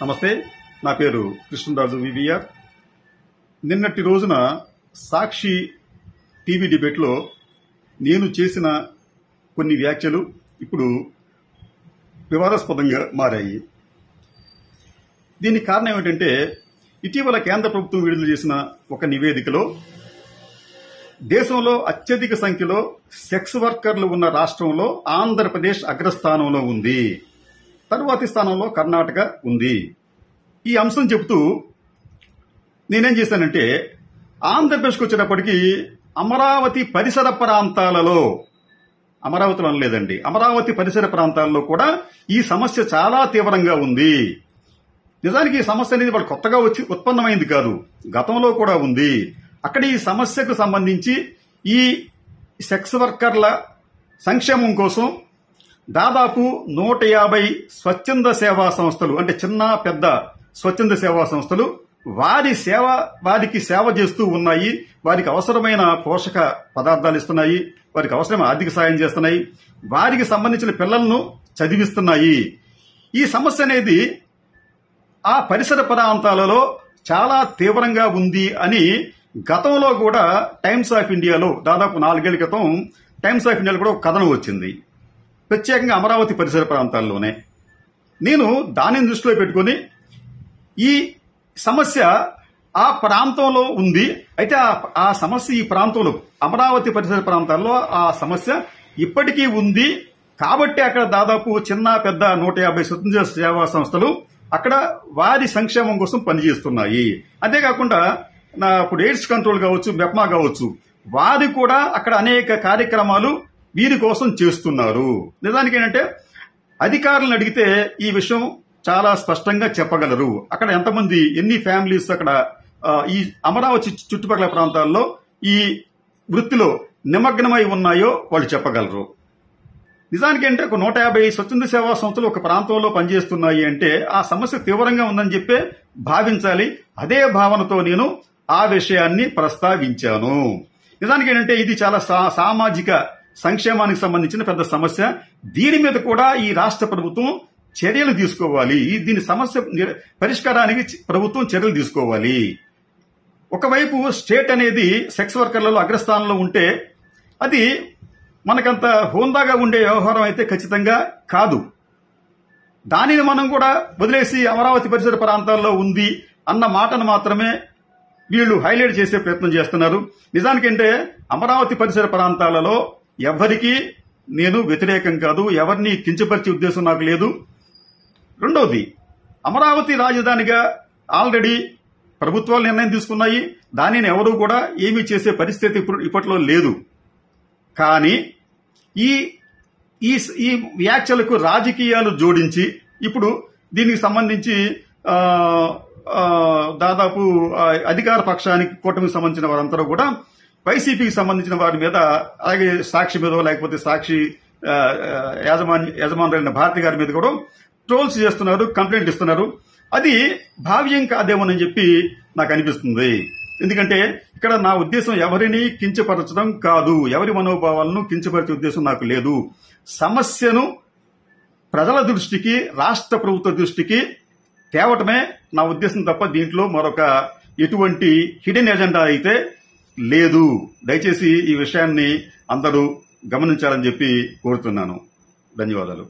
నమస్తే, నా పేరు కృష్ణరాజు వివిఆర్. నిన్నటి రోజున సాక్షి టీవీ డిబేట్లో నేను చేసిన కొన్ని వ్యాఖ్యలు ఇప్పుడు వివాదాస్పదంగా మారాయి. దీనికి కారణం ఏమిటంటే, ఇటీవల కేంద్ర ప్రభుత్వం విడుదల చేసిన ఒక నివేదికలో దేశంలో అత్యధిక సంఖ్యలో సెక్స్ వర్కర్లు ఉన్న రాష్ట్రంలో ఆంధ్రప్రదేశ్ అగ్రస్థానంలో ఉంది, తరువాతి స్థానంలో కర్ణాటక ఉంది. ఈ అంశం చెబుతూ నేనేం చేశానంటే, ఆంధ్రప్రదేశ్కి వచ్చేటప్పటికి అమరావతి పరిసర ప్రాంతాలలో, అమరావతిలో అనలేదండి, అమరావతి పరిసర ప్రాంతాల్లో కూడా ఈ సమస్య చాలా తీవ్రంగా ఉంది. నిజానికి ఈ సమస్య అనేది వాళ్ళు కొత్తగా వచ్చి ఉత్పన్నమైంది కాదు, గతంలో కూడా ఉంది. అక్కడ ఈ సమస్యకు సంబంధించి ఈ సెక్స్ వర్కర్ల సంక్షేమం కోసం దాదాపు 150 స్వచ్ఛంద సేవా సంస్థలు, అంటే చిన్న పెద్ద స్వచ్ఛంద సేవా సంస్థలు వారికి సేవ చేస్తూ ఉన్నాయి. వారికి అవసరమైన పోషక పదార్థాలు ఇస్తున్నాయి, వారికి అవసరమైన ఆర్థిక సాయం చేస్తున్నాయి, వారికి సంబంధించిన పిల్లలను చదివిస్తున్నాయి. ఈ సమస్య అనేది ఆ పరిసర ప్రాంతాలలో చాలా తీవ్రంగా ఉంది అని గతంలో కూడా టైమ్స్ ఆఫ్ ఇండియాలో దాదాపు 4 ఏళ్ల క్రితం టైమ్స్ ఆఫ్ ఇండియాలో కూడా ఒక కథనం వచ్చింది, ప్రత్యేకంగా అమరావతి పరిసర ప్రాంతాల్లోనే. నేను దానిని దృష్టిలో పెట్టుకుని ఈ సమస్య ఆ ప్రాంతంలో ఉంది, అయితే ఆ సమస్య ఈ ప్రాంతంలో అమరావతి పరిసర ప్రాంతాల్లో ఆ సమస్య ఇప్పటికీ ఉంది కాబట్టి అక్కడ దాదాపు చిన్న పెద్ద 150 స్వతంత్ర సేవా సంస్థలు అక్కడ వారి సంక్షేమం కోసం పనిచేస్తున్నాయి. అంతేకాకుండా ఇప్పుడు ఎయిడ్స్ కంట్రోల్ కావచ్చు, మెప్మా కావచ్చు, వారి కూడా అక్కడ అనేక కార్యక్రమాలు వీరి కోసం చేస్తున్నారు. నిజానికి ఏంటంటే, అధికారులను అడిగితే ఈ విషయం చాలా స్పష్టంగా చెప్పగలరు. అక్కడ ఎంతమంది, ఎన్ని ఫ్యామిలీస్ అక్కడ ఈ అమరావతి చుట్టుపక్కల ప్రాంతాల్లో ఈ వృత్తిలో నిమగ్నమై ఉన్నాయో వాళ్ళు చెప్పగలరు. నిజానికి అంటే ఒక 150 స్వచ్ఛంద సేవా సంస్థలు ఒక ప్రాంతంలో పనిచేస్తున్నాయి అంటే ఆ సమస్య తీవ్రంగా ఉందని చెప్పే భావించాలి. అదే భావనతో నేను ఆ విషయాన్ని ప్రస్తావించాను. నిజానికి ఏంటంటే ఇది చాలా సామాజిక సంక్షేమానికి సంబంధించిన పెద్ద సమస్య. దీని మీద కూడా ఈ రాష్ట్ర ప్రభుత్వం చర్యలు తీసుకోవాలి. దీని సమస్య పరిష్కారానికి ప్రభుత్వం చర్యలు తీసుకోవాలి. ఒకవైపు స్టేట్ అనేది సెక్స్ వర్కర్లలో అగ్రస్థానంలో ఉంటే అది మనకంత హోందాగా ఉండే వ్యవహారం అయితే ఖచ్చితంగా కాదు. దానిని మనం కూడా వదిలేసి అమరావతి పరిసర ప్రాంతాల్లో ఉంది అన్న మాటను మాత్రమే వీళ్ళు హైలైట్ చేసే ప్రయత్నం చేస్తున్నారు. నిజానికంటే అమరావతి పరిసర ప్రాంతాలలో ఎవరికి నేను వ్యతిరేకం కాదు, ఎవరిని కించపరిచే ఉద్దేశం నాకు లేదు. రెండవది, అమరావతి రాజధానిగా ఆల్రెడీ ప్రభుత్వాలు నిర్ణయం తీసుకున్నాయి, దానిని ఎవరూ కూడా ఏమీ చేసే పరిస్థితి ఇప్పట్లో లేదు. కానీ ఈ వ్యాఖ్యలకు రాజకీయాలు జోడించి ఇప్పుడు దీనికి సంబంధించి దాదాపు అధికార పక్షానికి, కూటమికి సంబంధించిన వారందరూ కూడా వైసీపీకి సంబంధించిన వారి మీద, అలాగే సాక్షి మీద, లేకపోతే సాక్షి యజమానులైన భారతి గారి మీద కూడా ట్రోల్స్ చేస్తున్నారు, కంప్లైంట్ ఇస్తున్నారు. అది భావ్యం కాదేమోనని చెప్పి నాకు అనిపిస్తుంది. ఎందుకంటే ఇక్కడ నా ఉద్దేశం ఎవరిని కించపరచడం కాదు, ఎవరి మనోభావాలను కించపరిచే ఉద్దేశం నాకు లేదు. సమస్యను ప్రజల దృష్టికి, రాష్ట్ర ప్రభుత్వ దృష్టికి తేవటమే నా ఉద్దేశం తప్ప దీంట్లో మరొక ఎటువంటి హిడెన్ ఎజెండా అయితే లేదు. దయచేసి ఈ విషయాన్ని అందరూ గమనించాలని చెప్పి కోరుతున్నాను. ధన్యవాదాలు.